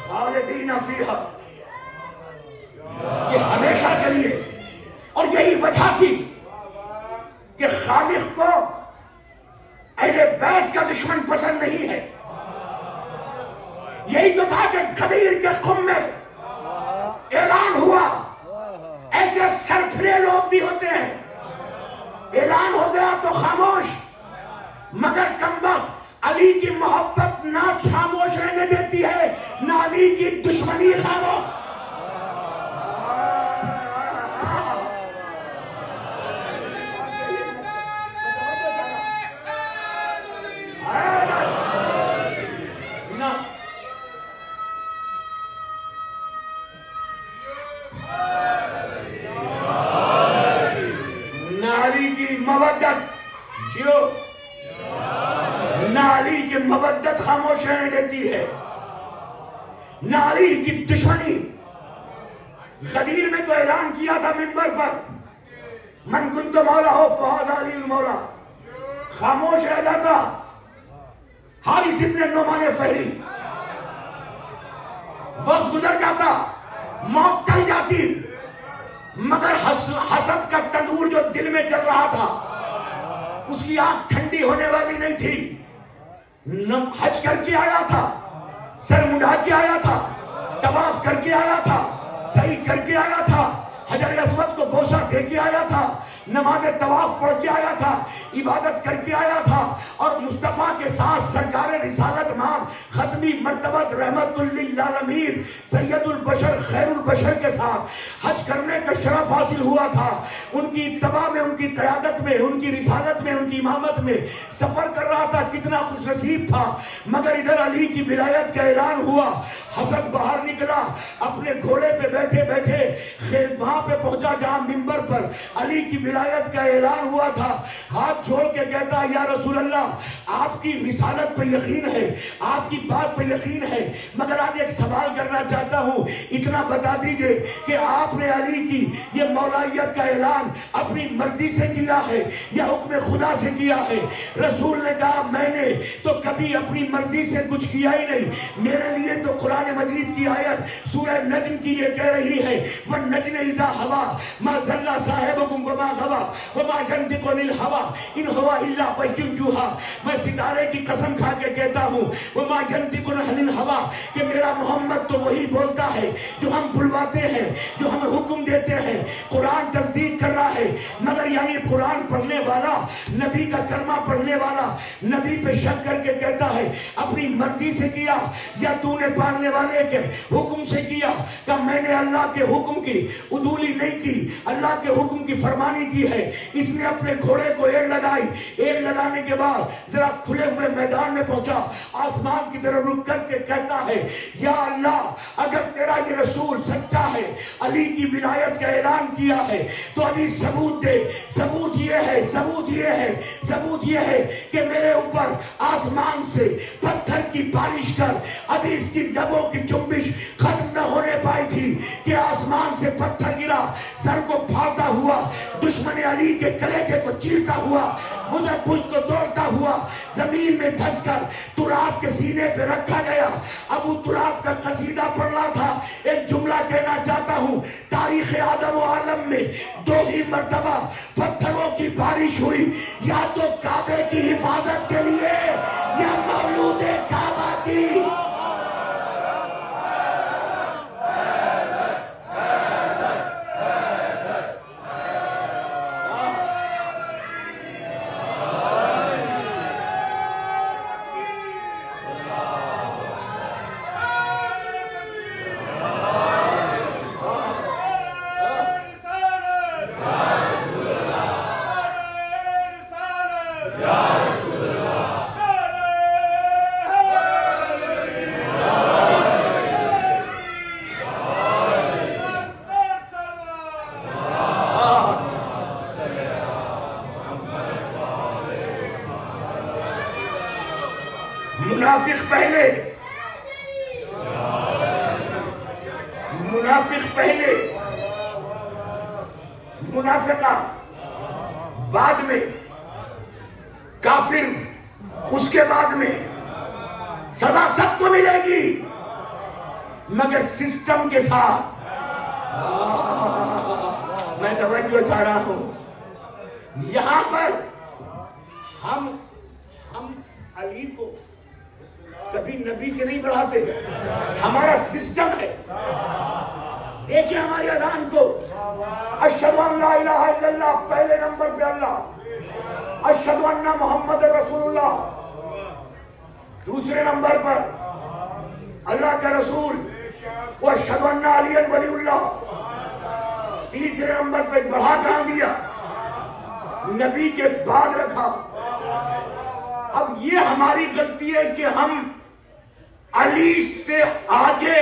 خالدین فیہا، یہ ہمیشہ کے لیے. اور یہی وجہ تھی کہ خالق کو اہل بیت کا دشمن پسند نہیں ہے. یہی تو تھا کہ غدیر کے خم میں اعلان ہوا. ایسے سرپھرے لوگ بھی ہوتے ہیں، اعلان ہو گیا تو خاموش، مگر کمبخت علی کی محبت نہ خاموش رہنے دیتی ہے، نہ علی کی دشمنی خاموش. مودت خاموش رہنے دیتی ہے، نہ علی کی دشمنی. غدیر میں تو اعلان کیا تھا منبر پر، من کنت مولا ہو فہذا علی المولا. خاموش رہ جاتا حارث ابن نعمان فہری. وقت گزر جاتا، موت ٹل جاتی، مگر حسد کا تنور جو دل میں چل رہا تھا اس کی آنکھ ٹھنڈی ہونے والی نہیں تھی. حج کر کے آیا تھا، سر مڈا کے آیا تھا، طواف کر کے آیا تھا، سعی کر کے آیا تھا، حجر اسود کو بوسہ دے کے آیا تھا، نماز طواف پڑھ کے آیا تھا، عبادت کر کے آیا تھا، اور مصطفیٰ کے ساتھ سرکار رسالت مام ختمی مرتبت رحمت للعالمین سید البشر خیر البشر کے ساتھ حج کرنے کا شرف حاصل ہوا تھا. ان کی اتباع میں، ان کی قیادت میں، ان کی رسالت میں، ان کی امامت میں سفر کر رہا تھا. کتنا خوش نصیب تھا. مگر ادھر علی کی ولایت کا اعلان ہوا، حسد باہر نکلا. اپنے گھوڑے پہ بیٹھے بیٹھے وہاں پہ پہنچا جہاں منبر پر علی کی ولایت کا اعلان ہوا تھا. ہاتھ چھوڑ کے کہتا یا رسول اللہ، آپ کی رسالت پہ یقین ہے، آپ کی بات پہ یقین ہے، مگر آج ایک سوال کرنا چاہتا ہوں. اتنا بتا دیجئے کہ آپ نے علی کی یہ مولائیت کا اعلان اپنی مرضی سے کیا ہے یا حکم خدا سے کیا ہے؟ رسول نے کہا میں نے تو کبھی اپنی مرضی سے کچھ کیا ہی نہیں. میرے لیے تو قرآن مجید کی آیت سورہ نجم کی یہ کہہ رہی ہے وَالنَّجْمِ إِذَا هَوَىٰ مَا ضَلَّ صَاحِبُكُمْ وَمَا غَوَىٰ وَمَا يَنطِقُ عَنِ الْهَوَىٰ إِنْ هُوَ إِلَّا وَحْيٌ يُوحَىٰ. میں ستارے کی قسم کھا کے کہتا ہوں وَمَا يَنطِقُ عَنِ الْهَوَىٰ کہ میرا محمد تو وہی بولتا ہے جو ہم بلواتے ہیں، جو ہمیں حکم دیتے ہیں. قرآن تصدیق کر رہا ہے، مگر یعنی قرآن پڑھنے والا، نبی کا کلمہ پڑھنے والا نبی پہ شک کر کے کہتا ہے اپنی مرضی سے کیا یا تو نے پالنے والے کے حکم سے کیا؟ کہ میں نے اللہ کے حکم کی عدولی نہیں کی، اللہ کے حکم کی فرمانی کی ہے. اس نے اپنے گھوڑے کو ایڑ لگائی. ایڑ لگانے کے بعد ذرا کھلے ہوئے میدان میں پہنچا. آسمان کی طرف رک کر کے کہتا ہے یا اللہ اگر تیرا یہ رسول سچا ہے, علی کی ولایت کا اعلان کیا ہے, تو ابھی ثبوت دے. ثبوت یہ ہے, ثبوت یہ ہے, ثبوت یہ ہے کہ میرے اوپر آسمان سے پتھر کی بارش کر. ابھی اس کی لبوں کی جنبش ختم نہ ہونے پائی تھی کہ آسمان سے پتھر گرا, سر کو پھاڑتا ہوا, دشمن علی کے کلیجے کو چیرتا ہوا, مجھے پشت کو دوڑتا ہوا زمین میں دھس کر تراب کے سینے پہ رکھا گیا. ابو تراب کا قصیدہ پڑھنا تھا. ایک جملہ کہنا چاہتا ہوں, تاریخ آدم و عالم میں 2 ہی مرتبہ پتھروں کی بارش ہوئی, یا تو کعبے کی حفاظت کے لیے یا مولود کعبہ کی. منافق پہلے, منافقہ بعد میں, کافر اس کے بعد میں. سزا سب کو ملے گی مگر سسٹم کے ساتھ. میں توجہ چاہ رہا ہوں, یہاں پر ہم علی کو کبھی نبی سے نہیں بڑھاتے. ہمارا سسٹم ہے. دیکھیں ہماری اذان کو, اشہدو ان لا الہ الا اللہ پہلے نمبر پہ اللہ, اشہدو ان محمد رسول اللہ دوسرے نمبر پر اللہ کا رسول, واشہدو ان علی ولی اللہ تیسرے نمبر پہ. بڑھا کہاں دیا؟ نبی کے بعد رکھا. اب یہ ہماری غلطی ہے کہ ہم علی سے آگے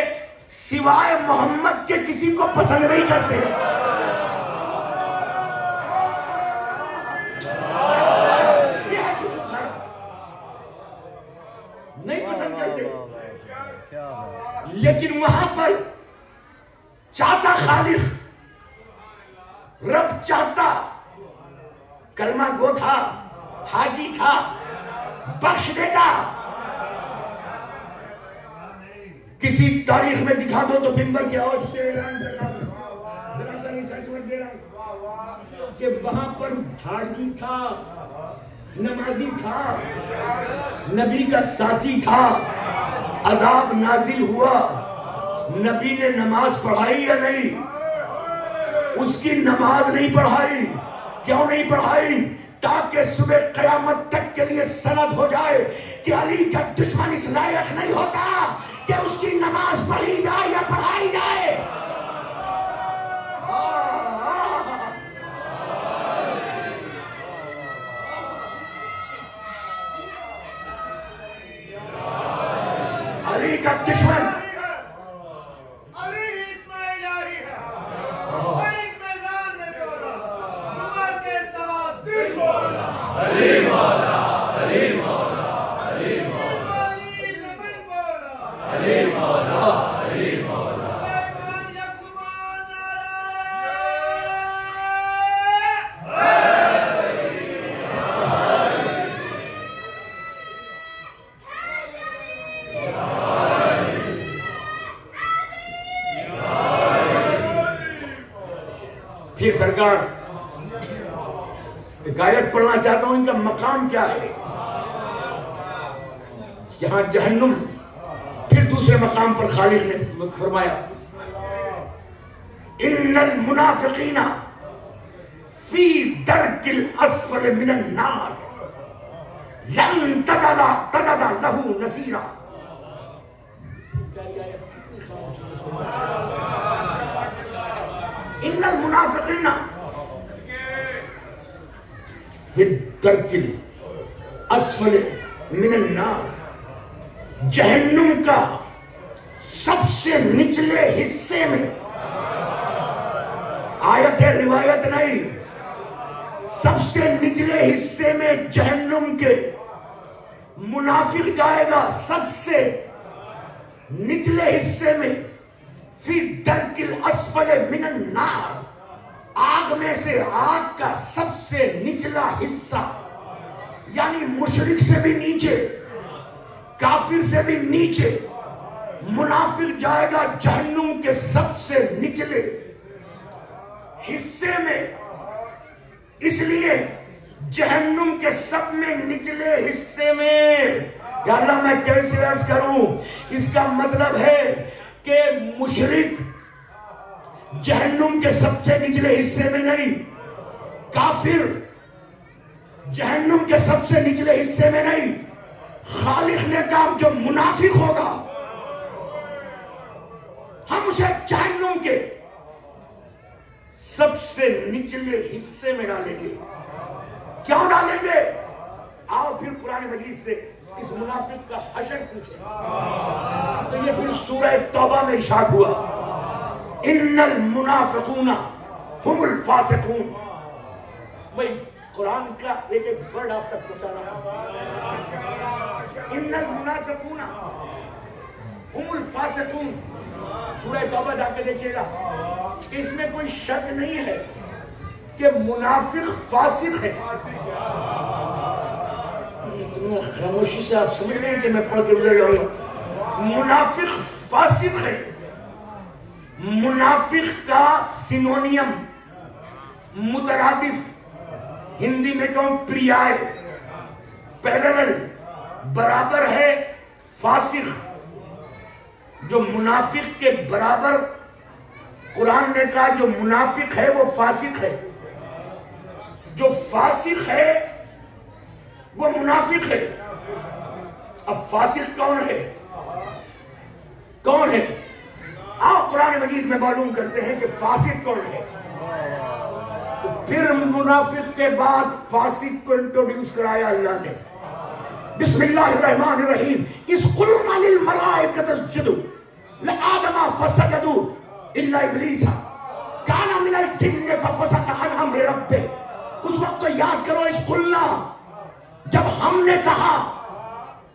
سوائے محمد کے کسی کو پسند نہیں کرتے. نہیں پسند کرتے, لیکن وہاں پر چاہتا خالق, رب چاہتا, کلمہ گو تھا, حاجی تھا, بخش دیتا. کسی تاریخ میں دکھا دو تو ممبر کے آواز سے اعلان کرتا ہوں, ذرا سا نہیں سچ دے رہا کہ وہاں پر حاجی تھا, نمازی تھا, نبی کا ساتھی تھا. عذاب نازل ہوا, نبی نے نماز پڑھائی یا نہیں؟ اس کی نماز نہیں پڑھائی. کیوں نہیں پڑھائی؟ تاکہ صبح قیامت تک کے لیے سند ہو جائے کہ علی کا دشمن اس لائق نہیں ہوتا کہ اس کی نماز پڑھی جائے یا پڑھائی جائے. علی کا دشمن پھر سرکار ایک آیت پڑھنا چاہتا ہوں, ان کا مقام کیا ہے. یہاں جہنم, پھر دوسرے مقام پر خالق نے فرمایا ان المنافقین فی درک الاسفل من النار لن تجد له نصیرا. ان المنافقین فی الدرک الاسفل من النار، جہنم کا سب سے نچلے حصے میں، آیت ہے روایت نہیں، سب سے نچلے حصے میں جہنم کے منافق جائے گا، سب سے نچلے حصے میں، فی درک الاسفل من النار، آگ میں سے، آگ کا سب سے نچلا حصہ، یعنی مشرک سے بھی نیچے، کافر سے بھی نیچے، منافق جائے گا جہنم کے سب سے نچلے حصے میں۔ اس لیے جہنم کے سب میں نچلے حصے میں، یا اللہ میں کیسے عرض کروں، اس کا مطلب ہے کہ مشرک جہنم کے سب سے نچلے حصے میں نہیں، کافر جہنم کے سب سے نچلے حصے میں نہیں، خالق نے کہا جو منافق ہوگا ہم اسے جہنم کے سب سے نچلے حصے میں ڈالیں گے۔ کیوں ڈالیں گے؟ آؤ پھر قرآن مجید سے اس منافق کا حشر پوچھیں، تو یہ پھر سورہ توبہ میں ارشاد ہوا، ان المنافقون هم الفاسقون۔ میں قرآن کا ایک ایک ورڈ آپ تک پہنچانا ہوں، ان المنافقون هم الفاسقون، سورہ توبہ جا کے دیکھیے گا، اس میں کوئی شک نہیں ہے کہ منافق فاسق ہے۔ خاموشی سے آپ سمجھ رہے ہیں کہ میں پڑھ کے گزر جاؤں گا، منافق فاسق ہے۔ منافق کا سینونیم مترادف ہندی میں کہوں پریائے، پیرلل، برابر ہے فاسق۔ جو منافق کے برابر قرآن نے کہا جو منافق ہے وہ فاسق ہے، جو فاسق ہے وہ منافق ہے۔ اب فاسق کون ہے؟ کون ہے؟ آؤ قرآن مجید میں معلوم کرتے ہیں کہ فاسق کون ہے۔ پھر منافق کے بعد فاسق کو انٹروڈیوس کرایا اللہ نے۔ بسم اللہ الرحمن الرحیم، اذ قلنا للملائکۃ اسجدوا لآدم فسجدوا الا ابلیس کان من الجن ففسق عن امر ربہ۔ اس وقت کو یاد کرو، اذ قلنا، جب ہم نے کہا،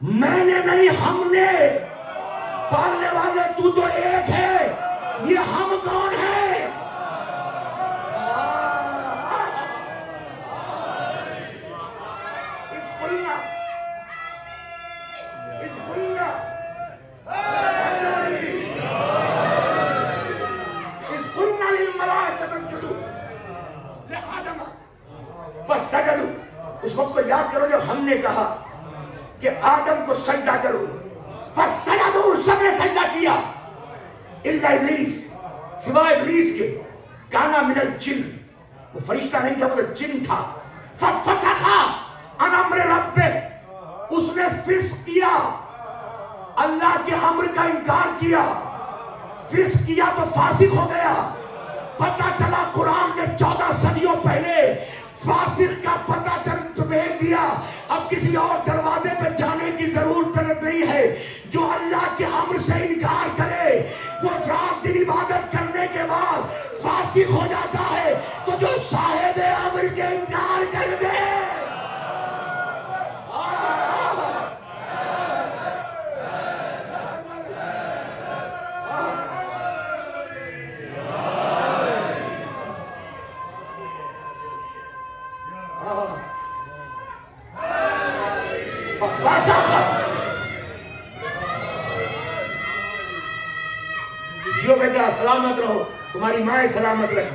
میں نے نہیں ہم نے، پالنے والے تو تو ایک ہے، یہ ہم کون ہے؟ اذ قلنا، اذ قلنا، اذ قلنا للملائکۃ اسجدوا لآدم فسجدوا۔ اس وقت کو یاد کرو جب ہم نے کہا کہ آدم کو سجدہ کرو، فسجدوا، سب نے سجدہ کیا، الا ابلیس، سوائے ابلیس کے، کانا من الجن، وہ فرشتہ نہیں تھا، وہ جن تھا، ففسق عن امر ربہ، اس نے فسق کیا، اللہ کے امر کا انکار کیا، فسق کیا تو فاسق ہو گیا۔ پتہ چلا قرآن نے 14 صدیوں پہلے فاسق کا پتہ چل بھیج دیا، اب کسی اور دروازے پہ جانے کی ضرورت نہیں ہے۔ جو اللہ کے امر سے انکار کرے وہ رات دن عبادت کرنے کے بعد فاسق ہو جاتا ہے، تو جو صاحب امر کے انکار کر دے جیو بیٹا، سلامت رہو، تمہاری ماں سلامت رہے۔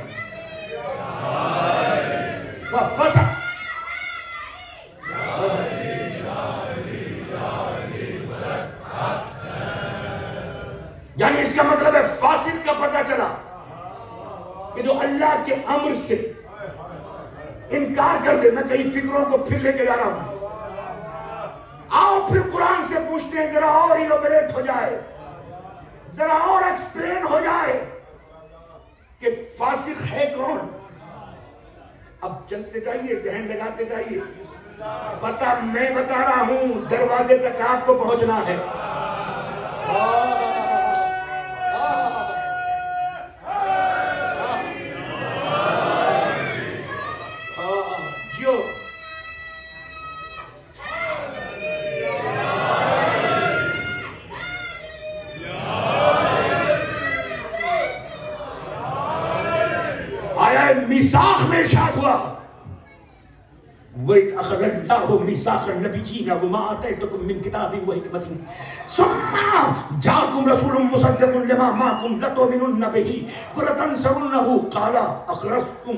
ففسق، یعنی اس کا مطلب ہے فاسق کا پتہ چلا کہ جو اللہ کے امر سے انکار کر دے۔ میں کئی فکروں کو پھر لے کے جا رہا ہوں، آؤ پھر قرآن سے پوچھتے ہیں، ذرا اور ایلوبریٹ ہو جائے، ذرا اور ایکسپلین ہو جائے کہ فاسق ہے کون۔ اب چلتے جائیے، ذہن لگاتے جائیے، پتہ میں بتا رہا ہوں، دروازے تک آپ کو پہنچنا ہے۔ میثاق میں ارشاد ہوا وَإِذْ أَخَذَ اللَّهُ مِيثَاقَ النَّبِيِّينَ وَمَا آتَيْتُكُم مِّن كِتَابٍ وَحِكْمَةٍ ثُمَّ جَاءَكُمْ رَسُولٌ مُّصَدِّقٌ لِّمَا مَعَكُمْ لَتُؤْمِنُنَّ بِهِ وَلَتَنصُرُنَّهُ قَالَ أَقْرَرْتُمْ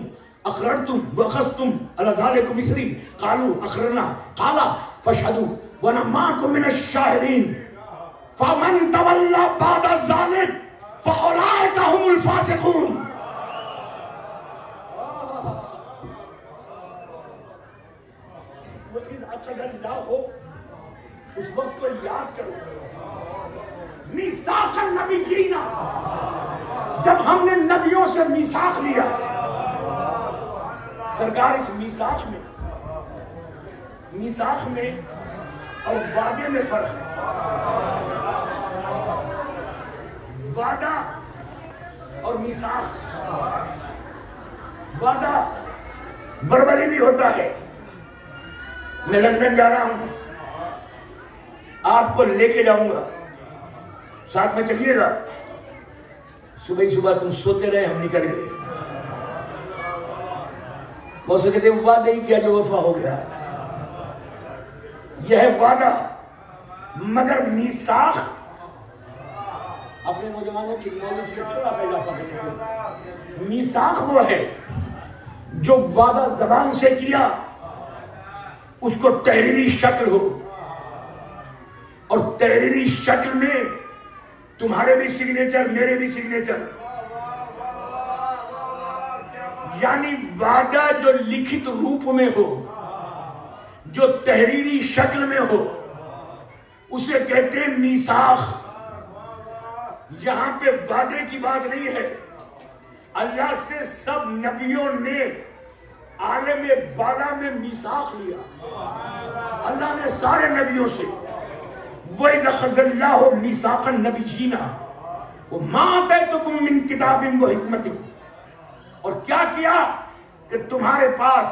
وَأَخَذْتُمْ عَلَى ذَلِكُمْ إِصْرِي قَالُوا أَقْرَرْنَا قَالَ فَاشْهَدُوا وَأَنَا مَعَكُم مِّنَ الشَّاهِدِينَ فَمَن تَوَلَّىٰ بَعْدَ ذَلِكَ فَأُولَٰئِكَ هُمُ الْفَاسِقُونَ۔ اس وقت کو یاد کرو، میثاق النبیین، جب ہم نے نبیوں سے میثاق لیا۔ سرکار اس میثاق میں اور وعدے میں فرق ہے۔ وعدہ اور میثاق، وعدہ بربری بھی ہوتا ہے۔ میں لندن جا رہا ہوں، آپ کو لے کے جاؤں گا، ساتھ میں چلیے گا۔ صبح ہی صبح تم سوتے رہے، ہم نکل گئے۔ بہت سے کہتے ہیں وعدہ ہی کیا جو وفا ہو گیا۔ یہ ہے وعدہ، مگر میثاق اپنے نوجوانوں کی نالج سے تھوڑا سا اضافہ کرتے ہیں۔ میثاق وہ ہے جو وعدہ زبان سے کیا، اس کو تحریری شکل ہو، اور تحریری شکل میں تمہارے بھی سگنیچر، میرے بھی سگنیچر، یعنی وعدہ جو لکھت روپ میں ہو، جو تحریری شکل میں ہو، اسے کہتے ہیں میثاق۔ یہاں پہ وعدے کی بات نہیں ہے۔ اللہ سے سب نبیوں نے عالم بالا میں میثاق لیا، اللہ نے سارے نبیوں سے۔ وَإِذْ أَخَذَ اللَّهُ مِيثَاقَ النَّبِيِّينَ وَمَا آتَيْتُكُم مِّن كِتَابٍ وَحِكْمَةٍ، اور کیا کیا کہ تمہارے پاس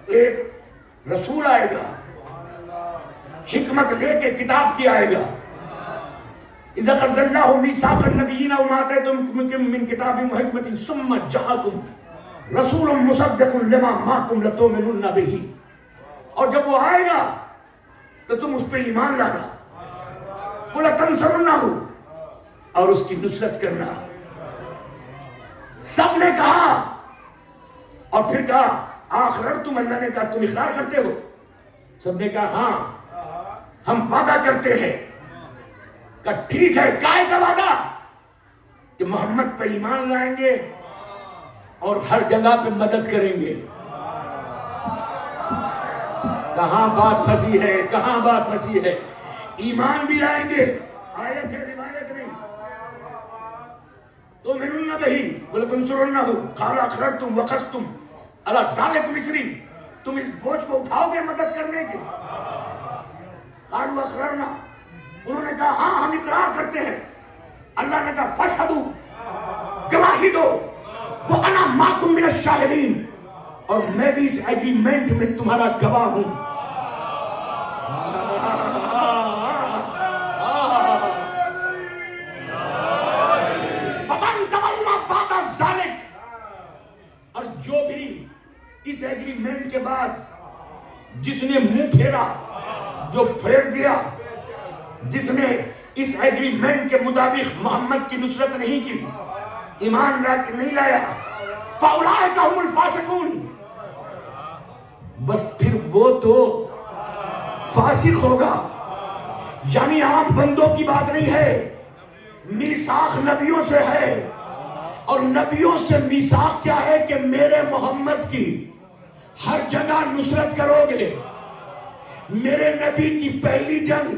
ایک رسول آئے گا، حکمت لے کے، کتاب کی آئے گا۔ إِذْ أَخَذَ اللَّهُ مِيثَاقَ النَّبِيِّينَ وَمَا آتَيْتُكُم مِّن كِتَابٍ وَحِكْمَةٍ ثُمَّ جَاءَكُمْ رَسُولٌ مُّصَدِّقٌ لِّمَا مَعَكُمْ لَتُؤْمِنُنَّ بِهِ، اور جب وہ آئے گا تو تم اس پہ ایمان لانا، وَلَتَنصُرُنَّهُ، اور اس کی نصرت کرنا۔ سب نے کہا، اور پھر کہا آخرتم، اللہ نے کہا تم اقرار کرتے ہو؟ سب نے کہا ہاں ہم وعدہ کرتے ہیں۔ کہا ٹھیک ہے، کائے کا وعدہ؟ کہ محمد پہ ایمان لائیں گے اور ہر جگہ پہ مدد کریں گے۔ کہاں بات پھنسی ہے، کہاں بات پھنسی ہے؟ ایمان بھی لائیں گے، آیت ہے، روایت نہیں۔ تُؤْمِنُونَ بِهِ وَلَتَنصُرُنَّهُ قَالَ أَقْرَرْتُمْ وَأَخَذْتُمْ عَلَى ذَلِكُمْ إِصْرِي، تم اس بوجھ کو اٹھاؤ گے مدد کرنے کے؟ قَالُوا أَقْرَرْنَا، انہوں نے کہا ہاں ہم اقرار کرتے ہیں۔ اللہ نے کہا فَاشْهَدُوا، گواہی دو، وَأَنَا مَعَكُم مِّنَ الشَّاهِدِينَ، اور میں بھی اس ایگریمنٹ میں تمہارا گواہ ہوں۔ فَمَن تَوَلَّىٰ بَعْدَ ذَلِكَ، اور جو بھی اس ایگریمنٹ کے بعد جس نے منہ پھیرا، جو پھیر دیا، جس نے اس ایگریمنٹ کے مطابق محمد کی نصرت نہیں کی، ایمان نہیں لایا، فَأُولَٰئِكَ هُمُ الْفَاسِقُونَ، بس پھر وہ تو فاسق ہوگا۔ یعنی عام بندوں کی بات نہیں ہے، میثاق نبیوں سے ہے، اور نبیوں سے میثاق کیا ہے کہ میرے محمد کی ہر جگہ نصرت کرو گے۔ میرے نبی کی پہلی جنگ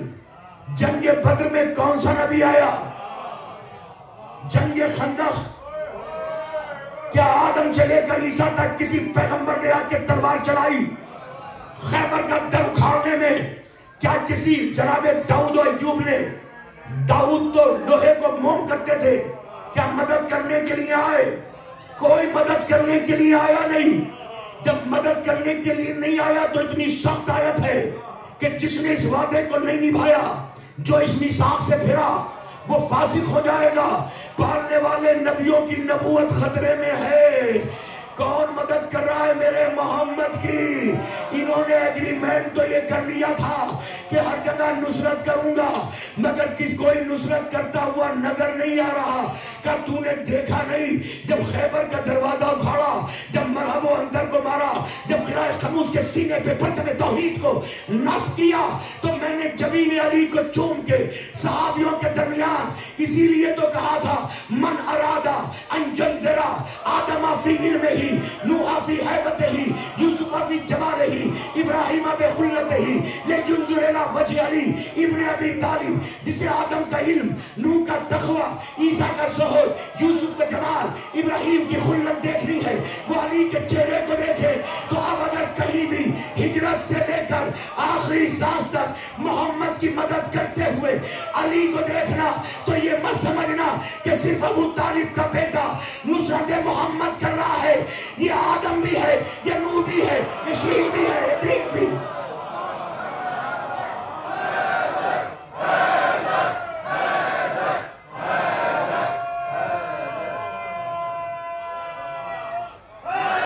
بدر میں کون سا نبی آیا؟ جنگ خندق، کیا آدم سے لے کر عیسیٰ تک کسی پیغمبر نے آ کے تلوار چلائی خیبر کا در اکھاڑنے میں؟ کیا کسی جناب داؤد و ایوب نے؟ داؤد تو لوہے کو موم کرتے تھے، کیا مدد کرنے کے لیے آئے؟ کوئی مدد کرنے کے لیے آیا نہیں۔ جب مدد کرنے کے لیے نہیں آیا تو اتنی سخت آیت ہے کہ جس نے اس وعدے کو نہیں نبھایا، جو اس میثاق سے پھرا، وہ فاسق ہو جائے گا۔ پالنے والے نبیوں کی نبوت خطرے میں ہے۔ کون مدد کر رہا ہے میرے محمد کی؟ انہوں نے ایگریمنٹ تو یہ کر لیا تھا کہ ہر جگہ نصرت کروں گا، مگر کس کوئی نصرت کرتا ہوا نظر نہیں آ رہا۔ کہ تو نے دیکھا نہیں جب خیبر کا دروازہ اکھاڑا، جب مرہم و اندر کو مارا، جب قلعہ خموس کے سینے پہ پرچم توحید کو نصب کیا، تو میں نے جبین علی کو چوم کے صحابیوں کے درمیان اسی لیے تو کہا تھا من ارادہ ان ینظرا آدم فی علمہ ہی، نوح فی حیبتہ ہی، یوسف فی جمالہ ہی، ابراہیم بخلتہ ہی، لینظر الی وجہ علی ابن ابی طالب۔ جسے آدم کا علم، نوح کا تقوی، عیسیٰ کا زہد، یوسف کا جمال، ابراہیم کی خلت دیکھنی ہے، وہ علی کے چہرے کو دیکھے۔ تو اب اگر کہیں بھی ہجرت سے لے کر آخری سانس تک محمد کی مدد کرتے ہوئے علی کو دیکھنا، تو یہ مت سمجھنا کہ صرف ابو طالب کا بیٹا نصرت محمد کر رہا ہے۔ یہ آدم بھی ہے، یہ نوح بھی ہے، یہ شیش بھی ہے، ادریس بھی